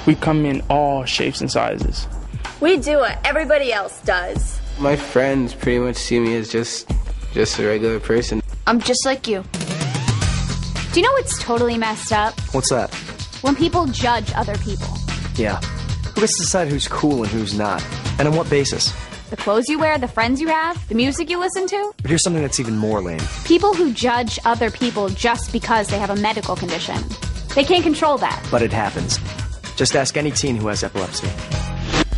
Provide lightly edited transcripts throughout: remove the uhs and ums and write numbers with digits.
We come in all shapes and sizes. We do what everybody else does. My friends pretty much see me as just a regular person. I'm just like you. Do you know what's totally messed up? What's that? When people judge other people. Yeah. Who gets to decide who's cool and who's not? And on what basis? The clothes you wear, the friends you have, the music you listen to. But here's something that's even more lame. People who judge other people just because they have a medical condition. They can't control that. But it happens. Just ask any teen who has epilepsy.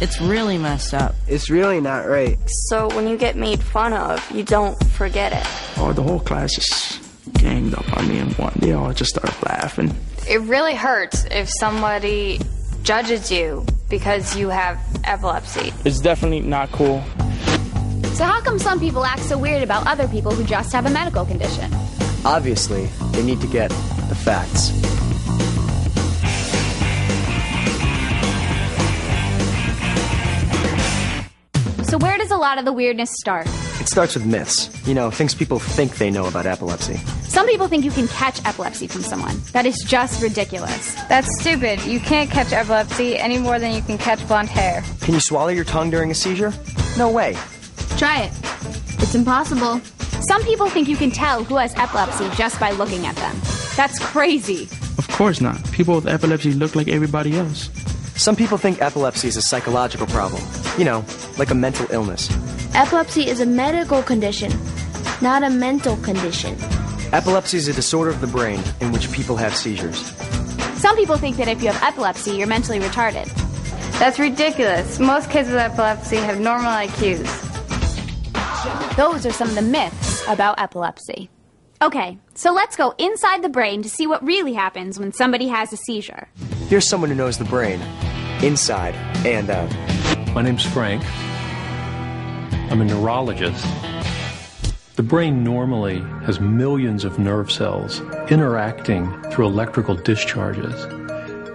It's really messed up. It's really not right. So when you get made fun of, you don't forget it. Oh, the whole class just ganged up on me and they all just started laughing. It really hurts if somebody judges you because you have epilepsy. It's definitely not cool. So how come some people act so weird about other people who just have a medical condition? Obviously, they need to get the facts. So where does a lot of the weirdness start? It starts with myths. You know, things people think they know about epilepsy. Some people think you can catch epilepsy from someone. That is just ridiculous. That's stupid. You can't catch epilepsy any more than you can catch blonde hair. Can you swallow your tongue during a seizure? No way. Try it. It's impossible. Some people think you can tell who has epilepsy just by looking at them. That's crazy. Of course not. People with epilepsy look like everybody else. Some people think epilepsy is a psychological problem. You know, like a mental illness. Epilepsy is a medical condition, not a mental condition. Epilepsy is a disorder of the brain in which people have seizures. Some people think that if you have epilepsy, you're mentally retarded. That's ridiculous. Most kids with epilepsy have normal IQs. Those are some of the myths about epilepsy. Okay, so let's go inside the brain to see what really happens when somebody has a seizure. Here's someone who knows the brain, inside and out. My name's Frank. I'm a neurologist. The brain normally has millions of nerve cells interacting through electrical discharges.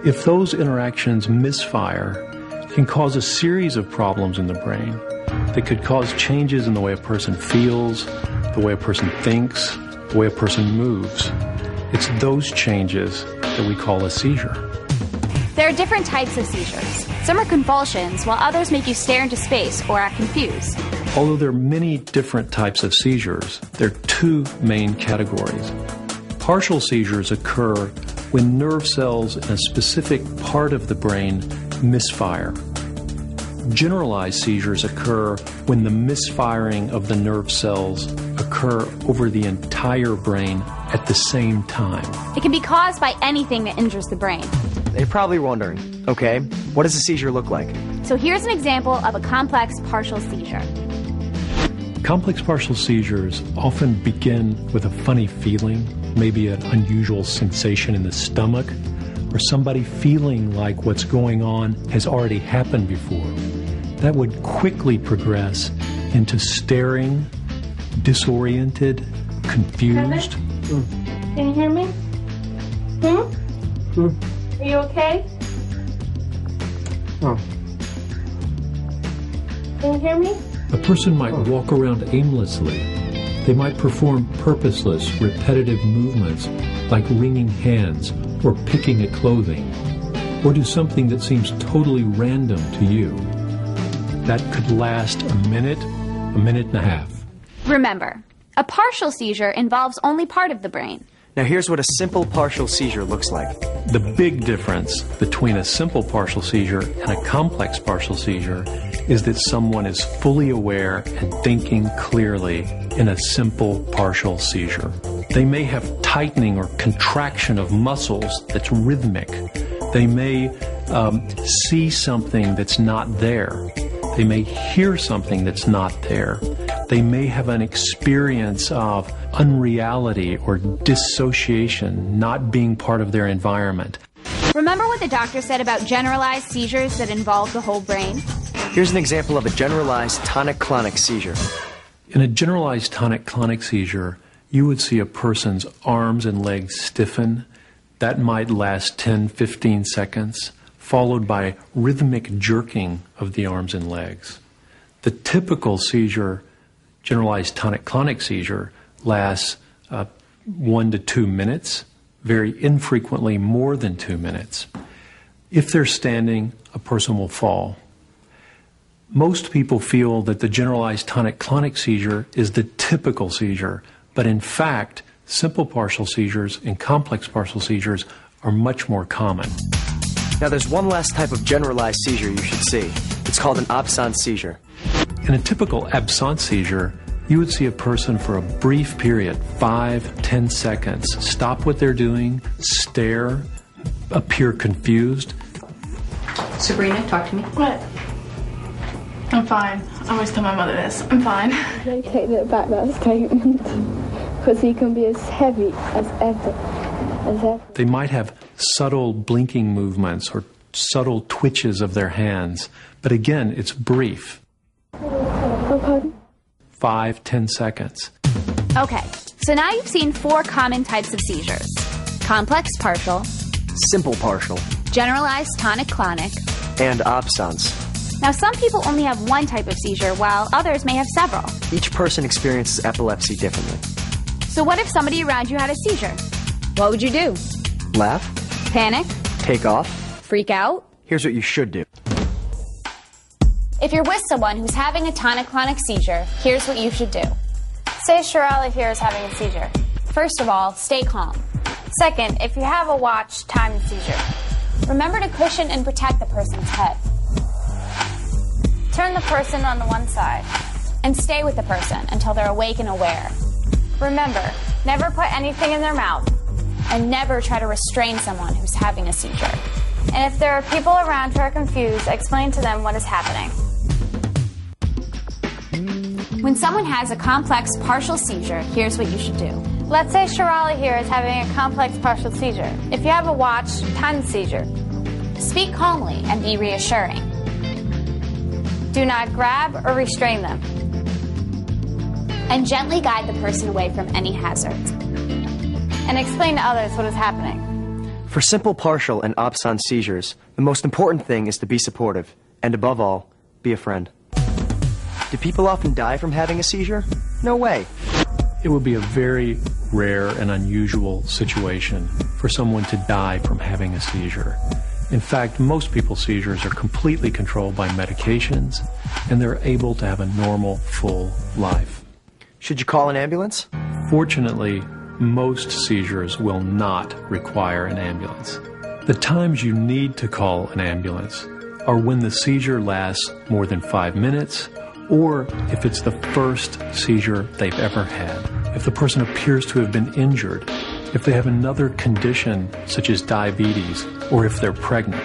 If those interactions misfire, it can cause a series of problems in the brain that could cause changes in the way a person feels, the way a person thinks, the way a person moves. It's those changes that we call a seizure. There are different types of seizures. Some are convulsions, while others make you stare into space or act confused. Although there are many different types of seizures, there are two main categories. Partial seizures occur when nerve cells in a specific part of the brain misfire. Generalized seizures occur when the misfiring of the nerve cells occur over the entire brain at the same time. It can be caused by anything that injures the brain. You're probably wondering, okay, what does a seizure look like? So here's an example of a complex partial seizure. Complex partial seizures often begin with a funny feeling, maybe an unusual sensation in the stomach, or somebody feeling like what's going on has already happened before. That would quickly progress into staring, disoriented, confused. Can you hear me? Are you okay? Oh. Can you hear me? A person might walk around aimlessly. They might perform purposeless, repetitive movements like wringing hands or picking at clothing, or do something that seems totally random to you. That could last a minute and a half. Remember, a partial seizure involves only part of the brain. Now here's what a simple partial seizure looks like. The big difference between a simple partial seizure and a complex partial seizure is that someone is fully aware and thinking clearly in a simple partial seizure. They may have tightening or contraction of muscles that's rhythmic. They may see something that's not there. They may hear something that's not there. They may have an experience of unreality or dissociation, not being part of their environment. Remember what the doctor said about generalized seizures that involve the whole brain? Here's an example of a generalized tonic-clonic seizure. In a generalized tonic-clonic seizure, you would see a person's arms and legs stiffen. That might last 10, 15 seconds, followed by rhythmic jerking of the arms and legs. The typical seizure, generalized tonic-clonic seizure, lasts 1 to 2 minutes, very infrequently more than 2 minutes. If they're standing, a person will fall. Most people feel that the generalized tonic-clonic seizure is the typical seizure, but in fact, simple partial seizures and complex partial seizures are much more common. Now there's one last type of generalized seizure you should see. It's called an absence seizure. In a typical absence seizure, you would see a person for a brief period, 5-10 seconds, stop what they're doing, stare, appear confused. Sabrina, talk to me. What? I'm fine. I always tell my mother this. I'm fine. I take that back, that statement, because he can be as heavy as ever. They might have subtle blinking movements or subtle twitches of their hands, but again, it's brief. 5-10 seconds. Okay, so now you've seen 4 common types of seizures. Complex partial, Simple partial, generalized tonic-clonic, and absence. Now, some people only have one type of seizure, while others may have several. Each person experiences epilepsy differently. So what if somebody around you had a seizure? What would you do? Laugh. Panic? Take off. Freak out? Here's what you should do. If you're with someone who's having a tonic-clonic seizure, here's what you should do. Say Shirley here is having a seizure. First of all, stay calm. Second, if you have a watch, time the seizure. Remember to cushion and protect the person's head. Turn the person on the one side. And stay with the person until they're awake and aware. Remember, never put anything in their mouth. And never try to restrain someone who's having a seizure. And if there are people around who are confused, explain to them what is happening. When someone has a complex partial seizure, here's what you should do. Let's say Shirley here is having a complex partial seizure. If you have a watch, time the seizure. Speak calmly and be reassuring. Do not grab or restrain them. And gently guide the person away from any hazards. And explain to others what is happening. For simple partial and absence seizures, the most important thing is to be supportive, and above all, be a friend. Do people often die from having a seizure? No way. It would be a very rare and unusual situation for someone to die from having a seizure. In fact, most people's seizures are completely controlled by medications, and they're able to have a normal, full life. Should you call an ambulance? Fortunately, most seizures will not require an ambulance. The times you need to call an ambulance are when the seizure lasts more than 5 minutes, or if it's the first seizure they've ever had, if the person appears to have been injured, if they have another condition such as diabetes, or if they're pregnant.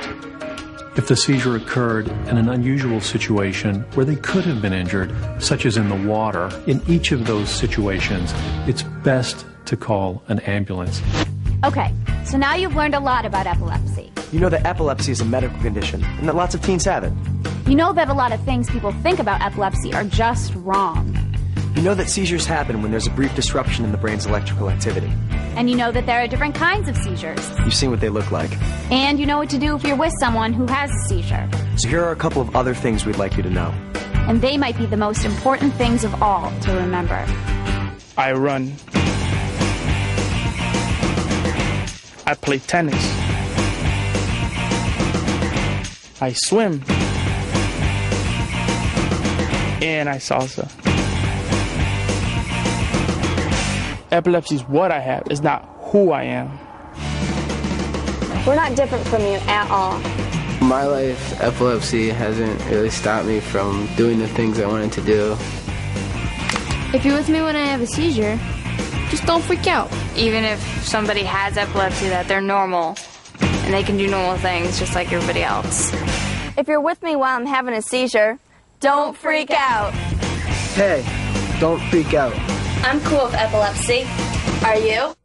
If the seizure occurred in an unusual situation where they could have been injured, such as in the water, in each of those situations, it's best to call an ambulance. Okay, so now you've learned a lot about epilepsy. You know that epilepsy is a medical condition, and that lots of teens have it. You know that a lot of things people think about epilepsy are just wrong. You know that seizures happen when there's a brief disruption in the brain's electrical activity. And you know that there are different kinds of seizures. You've seen what they look like. And you know what to do if you're with someone who has a seizure. So here are a couple of other things we'd like you to know. And they might be the most important things of all to remember. I run. I play tennis. I swim. And I salsa. Epilepsy is what I have, it's not who I am. We're not different from you at all. In my life, epilepsy hasn't really stopped me from doing the things I wanted to do. If you're with me when I have a seizure, just don't freak out. Even if somebody has epilepsy, that they're normal and they can do normal things just like everybody else. If you're with me while I'm having a seizure, don't freak out. Hey, don't freak out. I'm cool with epilepsy. Are you?